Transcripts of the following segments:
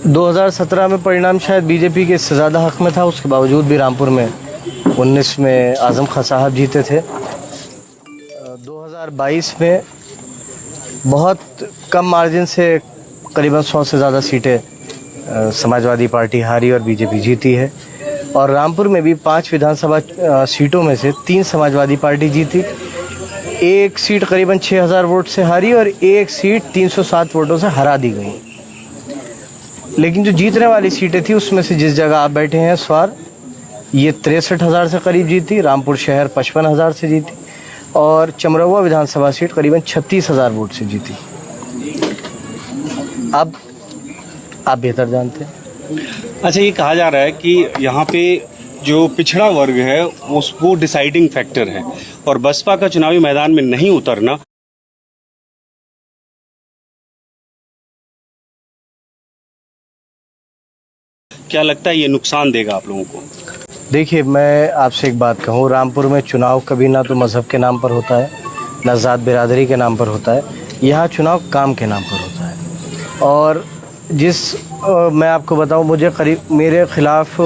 2017 में परिणाम शायद बीजेपी के इससे ज़्यादा हक में था, उसके बावजूद भी रामपुर में 19 में आज़म खां साहब जीते थे। 2022 में बहुत कम मार्जिन से करीबन 100 से ज़्यादा सीटें समाजवादी पार्टी हारी और बीजेपी जीती है। और रामपुर में भी 5 विधानसभा सीटों में से 3 समाजवादी पार्टी जीती, एक सीट करीबन 6000 वोट से हारी और एक सीट 307 वोटों से हरा दी गई। लेकिन जो जीतने वाली सीटें थी उसमें से जिस जगह आप बैठे हैं स्वार, ये 63,000 से करीब जीती, रामपुर शहर 55,000 से जीती और चमरौआ विधानसभा सीट करीबन 36,000 वोट से जीती। अब आप बेहतर जानते हैं। अच्छा, ये कहा जा रहा है कि यहाँ पे जो पिछड़ा वर्ग है वो डिसाइडिंग फैक्टर है और बसपा का चुनावी मैदान में नहीं उतरना क्या लगता है ये नुकसान देगा आप लोगों को? देखिए, मैं आपसे एक बात कहूँ, रामपुर में चुनाव कभी ना तो मज़हब के नाम पर होता है, ना ज़ात बिरादरी के नाम पर होता है। यहाँ चुनाव काम के नाम पर होता है। और मैं आपको बताऊँ, मुझे मेरे ख़िलाफ़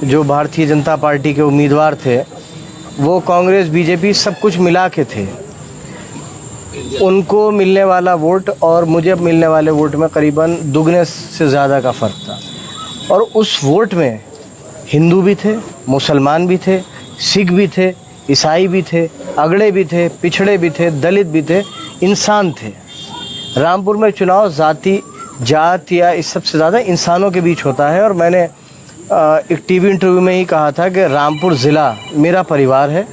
जो भारतीय जनता पार्टी के उम्मीदवार थे वो कांग्रेस बीजेपी सब कुछ मिला के थे। उनको मिलने वाला वोट और मुझे मिलने वाले वोट में करीबन दुगने से ज़्यादा का फ़र्क था। और उस वोट में हिंदू भी थे, मुसलमान भी थे, सिख भी थे, ईसाई भी थे, अगड़े भी थे, पिछड़े भी थे, दलित भी थे, इंसान थे। रामपुर में चुनाव जात या इस सबसे ज़्यादा इंसानों के बीच होता है। और मैंने एक टीवी इंटरव्यू में ही कहा था कि रामपुर ज़िला मेरा परिवार है।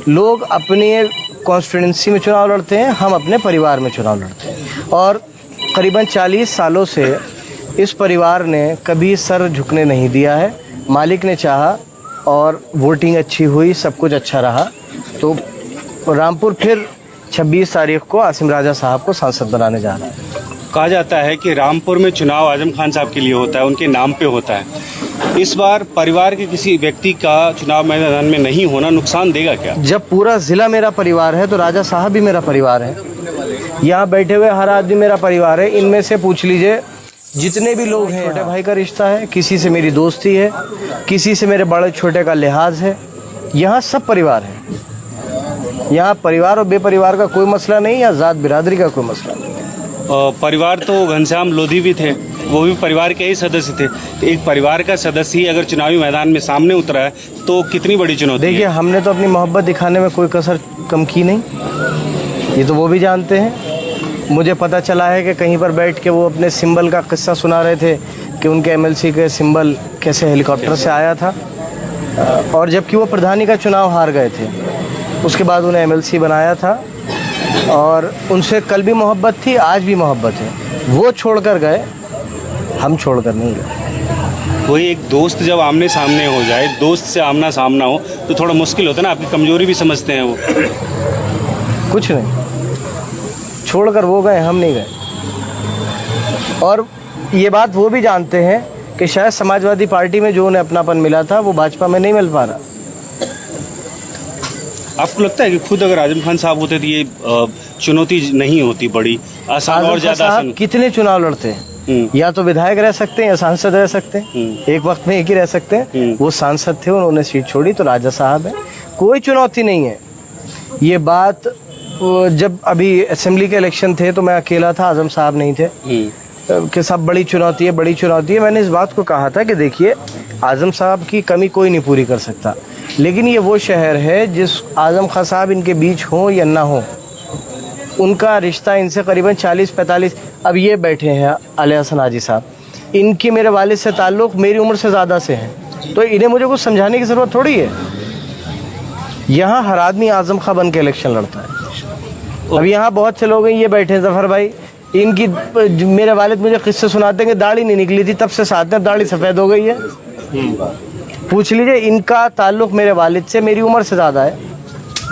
लोग अपने कॉन्स्टिट्यूंसी में चुनाव लड़ते हैं, हम अपने परिवार में चुनाव लड़ते हैं। और करीबन 40 सालों से इस परिवार ने कभी सर झुकने नहीं दिया है। मालिक ने चाहा और वोटिंग अच्छी हुई, सब कुछ अच्छा रहा, तो रामपुर फिर 26 तारीख को आसिम राजा साहब को सांसद बनाने जा रहा है। कहा जाता है कि रामपुर में चुनाव आजम खान साहब के लिए होता है, उनके नाम पे होता है। इस बार परिवार के किसी व्यक्ति का चुनाव मैदान में नहीं होना नुकसान देगा क्या? जब पूरा ज़िला मेरा परिवार है तो राजा साहब भी मेरा परिवार है। यहाँ बैठे हुए हर आदमी मेरा परिवार है। इनमें से पूछ लीजिए, जितने भी लोग हैं, छोटे भाई का रिश्ता है, किसी से मेरी दोस्ती है, किसी से मेरे बड़े छोटे का लिहाज है। यहाँ सब परिवार है। यहाँ परिवार और बेपरिवार का कोई मसला नहीं, या ज़ात बिरादरी का कोई मसला नहीं। परिवार तो घनश्याम लोधी भी थे, वो भी परिवार के ही सदस्य थे। तो एक परिवार का सदस्य ही अगर चुनावी मैदान में सामने उतरा है तो कितनी बड़ी चुनौती है। देखिए, हमने तो अपनी मोहब्बत दिखाने में कोई कसर कम की नहीं, ये तो वो भी जानते हैं। मुझे पता चला है कि कहीं पर बैठ के वो अपने सिंबल का किस्सा सुना रहे थे कि उनके एमएलसी के सिंबल कैसे हेलीकॉप्टर से आया था, और जबकि वो प्रधानी का चुनाव हार गए थे, उसके बाद उन्हें एमएलसी बनाया था। और उनसे कल भी मोहब्बत थी, आज भी मोहब्बत है। वो छोड़कर गए, हम छोड़कर नहीं गए। वही एक दोस्त जब आमने सामने हो जाए, दोस्त से आमना सामना हो तो थोड़ा मुश्किल होता है ना, आपकी कमजोरी भी समझते हैं वो। कुछ नहीं, छोड़कर वो गए, हम नहीं गए। और ये बात वो भी जानते हैं कि शायद समाजवादी पार्टी में जो उन्हें अपनापन मिला था वो भाजपा में नहीं मिल पा रहा। आपको लगता है कि खुद अगर आजम खान साहब होते तो ये चुनौती नहीं होती, बड़ी आसान और ज्यादा आसान? कितने चुनाव लड़ते हैं, या तो विधायक रह सकते हैं या सांसद रह सकते हैं, एक वक्त में एक ही रह सकते हैं। वो सांसद थे, उन्होंने सीट छोड़ी, तो राजा साहब है। कोई चुनौती नहीं है। ये बात जब अभी असेंबली के इलेक्शन थे तो मैं अकेला था, आजम साहब नहीं थे, कि सब बड़ी चुनौती है, बड़ी चुनौती है। मैंने इस बात को कहा था कि देखिए, आजम साहब की कमी कोई नहीं पूरी कर सकता, लेकिन ये वो शहर है जिस आजम खां साहब इनके बीच हो या ना हो, उनका रिश्ता इनसे करीबन 40-45। अब ये बैठे हैं अली हसन हाजी साहब, इनकी मेरे वालिद से ताल्लुक़ मेरी उम्र से ज़्यादा से हैं, तो इन्हें मुझे कुछ समझाने की ज़रूरत थोड़ी है। यहाँ हर आदमी आजम खां बन के इलेक्शन लड़ता है। अब यहाँ बहुत से लोग हैं, ये बैठे हैं जफ़र भाई, इनकी मेरे वालिद मुझे किस्से सुनाते हैं कि दाढ़ी नहीं निकली थी, तब से साथ में दाढ़ी सफ़ेद हो गई है। पूछ लीजिए, इनका ताल्लुक़ मेरे वालिद से मेरी उम्र से ज़्यादा है,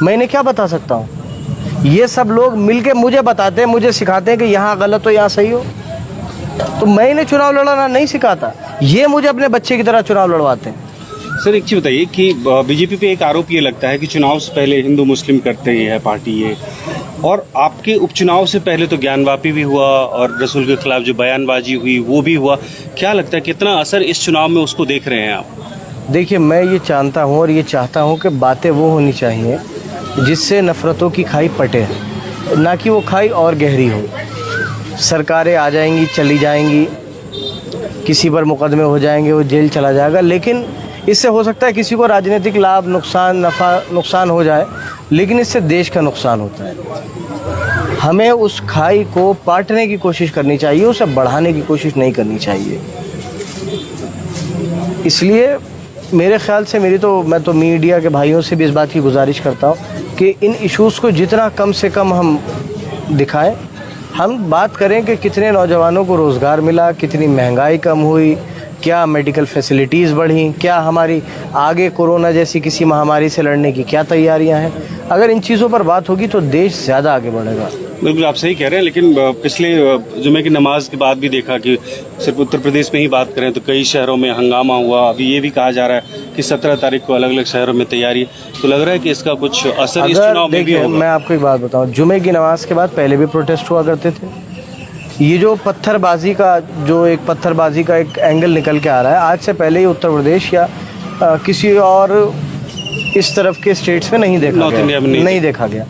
मैं इन्हें क्या बता सकता हूँ। ये सब लोग मिलके मुझे बताते हैं, मुझे सिखाते हैं कि यहाँ गलत हो यहाँ सही हो, तो मैं इन्हें चुनाव लड़ना नहीं सिखाता, ये मुझे अपने बच्चे की तरह चुनाव लड़वाते हैं। सर, एक चीज़ बताइए कि बीजेपी पे एक आरोप ये लगता है कि चुनाव से पहले हिंदू मुस्लिम करते ही है पार्टी, ये और आपके उपचुनाव से पहले तो ज्ञानवापी भी हुआ और रसूल के खिलाफ जो बयानबाजी हुई वो भी हुआ। क्या लगता है कितना असर इस चुनाव में उसको देख रहे हैं आप? देखिए, मैं ये जानता हूँ और ये चाहता हूँ कि बातें वो होनी चाहिए जिससे नफ़रतों की खाई पटे, ना कि वो खाई और गहरी हो। सरकारें आ जाएंगी, चली जाएंगी, किसी पर मुकदमे हो जाएंगे, वो जेल चला जाएगा, लेकिन इससे हो सकता है किसी को राजनीतिक लाभ, नुकसान हो जाए, लेकिन इससे देश का नुकसान होता है। हमें उस खाई को पाटने की कोशिश करनी चाहिए, उसे बढ़ाने की कोशिश नहीं करनी चाहिए। इसलिए मेरे ख्याल से मैं तो मीडिया के भाइयों से भी इस बात की गुजारिश करता हूँ कि इन इश्यूज़ को जितना कम से कम हम दिखाएं। हम बात करें कि कितने नौजवानों को रोज़गार मिला, कितनी महंगाई कम हुई, क्या मेडिकल फैसिलिटीज़ बढ़ी, क्या हमारी आगे कोरोना जैसी किसी महामारी से लड़ने की क्या तैयारियां हैं। अगर इन चीज़ों पर बात होगी तो देश ज़्यादा आगे बढ़ेगा। बिल्कुल आप सही कह रहे हैं, लेकिन पिछले जुमे की नमाज के बाद भी देखा कि सिर्फ उत्तर प्रदेश में ही बात करें तो कई शहरों में हंगामा हुआ। अभी ये भी कहा जा रहा है कि 17 तारीख को अलग अलग शहरों में तैयारी, तो लग रहा है कि इसका कुछ असर इस चुनाव में भी होगा। मैं आपको एक बात बताऊं, जुमे की नमाज के बाद पहले भी प्रोटेस्ट हुआ करते थे। ये जो पत्थरबाजी का एक एंगल निकल के आ रहा है, आज से पहले ही उत्तर प्रदेश या किसी और इस तरफ के स्टेट्स में नहीं देखा गया।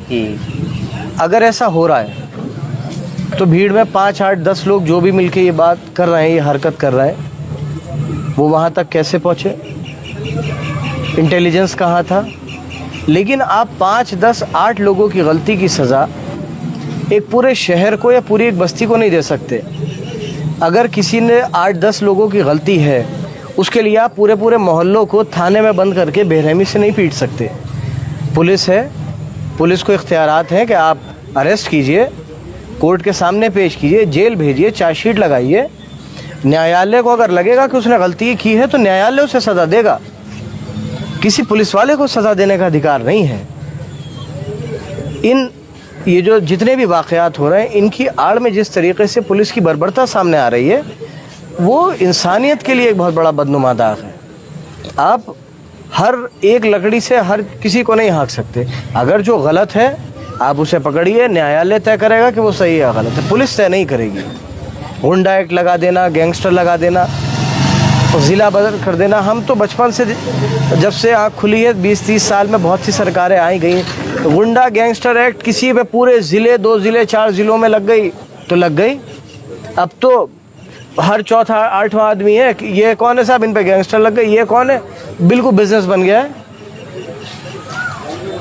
अगर ऐसा हो रहा है तो भीड़ में 5, 8, 10 लोग जो भी मिलके ये बात कर रहे हैं, ये हरकत कर रहे हैं, वो वहाँ तक कैसे पहुँचे? इंटेलिजेंस कहाँ था? लेकिन आप 5, 10, 8 लोगों की गलती की सज़ा एक पूरे शहर को या पूरी एक बस्ती को नहीं दे सकते। अगर किसी ने 8, 10 लोगों की गलती है, उसके लिए आप पूरे मोहल्लों को थाने में बंद करके बेरहमी से नहीं पीट सकते। पुलिस है, पुलिस को इख्तियारात हैं कि आप अरेस्ट कीजिए, कोर्ट के सामने पेश कीजिए, जेल भेजिए, चार्जशीट लगाइए। न्यायालय को अगर लगेगा कि उसने गलती की है तो न्यायालय उसे सज़ा देगा। किसी पुलिस वाले को सज़ा देने का अधिकार नहीं है। ये जो जितने भी वाक़यात हो रहे हैं, इनकी आड़ में जिस तरीके से पुलिस की बर्बरता सामने आ रही है, वो इंसानियत के लिए एक बहुत बड़ा बदनुमा दाग है। आप हर एक लकड़ी से हर किसी को नहीं हाँक सकते। अगर जो गलत है आप उसे पकड़िए, न्यायालय तय करेगा कि वो सही है गलत है, पुलिस तय नहीं करेगी। गुंडा एक्ट लगा देना, गैंगस्टर लगा देना, ज़िला बदल कर देना। हम तो बचपन से, जब से आँख खुली है, 20-30 साल में बहुत सी सरकारें आई गई, तो गुंडा गैंगस्टर एक्ट किसी पे पूरे ज़िले, 2 ज़िले, 4 ज़िलों में लग गई तो लग गई। अब तो हर चौथा 8वां आदमी है कि ये कौन है साहब, इन पे गैंगस्टर लग गए, ये कौन है। बिल्कुल बिजनेस बन गया है,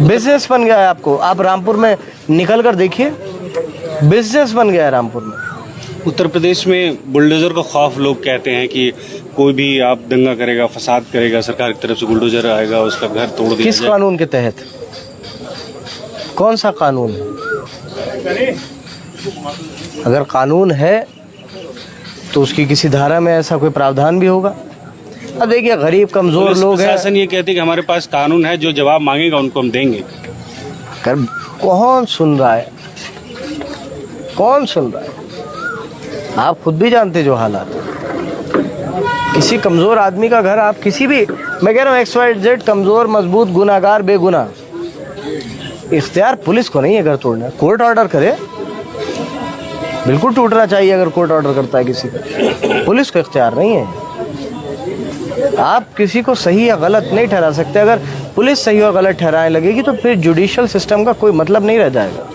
बिजनेस बन गया है। आपको आप रामपुर में निकल कर देखिए, बिजनेस बन गया है रामपुर में। उत्तर प्रदेश में बुलडोजर का खौफ, लोग कहते हैं कि कोई भी आप दंगा करेगा, फसाद करेगा, सरकार की तरफ से बुलडोजर आएगा, उसका घर तोड़ दिया। किस कानून के तहत? कौन सा कानून है? अगर कानून है तो उसकी किसी धारा में ऐसा कोई प्रावधान भी होगा। अब देखिए, गरीब कमजोर लोग हैं। प्रशासन ये कहते हैं कि हमारे पास कानून है, जो जवाब मांगेगा उनको हम देंगे। कौन सुन रहा है? कौन सुन रहा है? आप खुद भी जानते जो हालात है। किसी कमजोर आदमी का घर, आप किसी भी, मैं कह रहा हूँ XYZ, कमजोर, मजबूत, गुनाहगार, बेगुनाह, इख्तियार पुलिस को नहीं है घर तोड़ना। कोर्ट ऑर्डर करे, बिल्कुल टूटना चाहिए अगर कोर्ट ऑर्डर करता है किसी का। पुलिस को इख्तियार नहीं है। आप किसी को सही या गलत नहीं ठहरा सकते। अगर पुलिस सही और गलत ठहराने लगेगी तो फिर जुडिशियल सिस्टम का कोई मतलब नहीं रह जाएगा।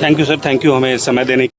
Thank you sir, thank you हमें समय देने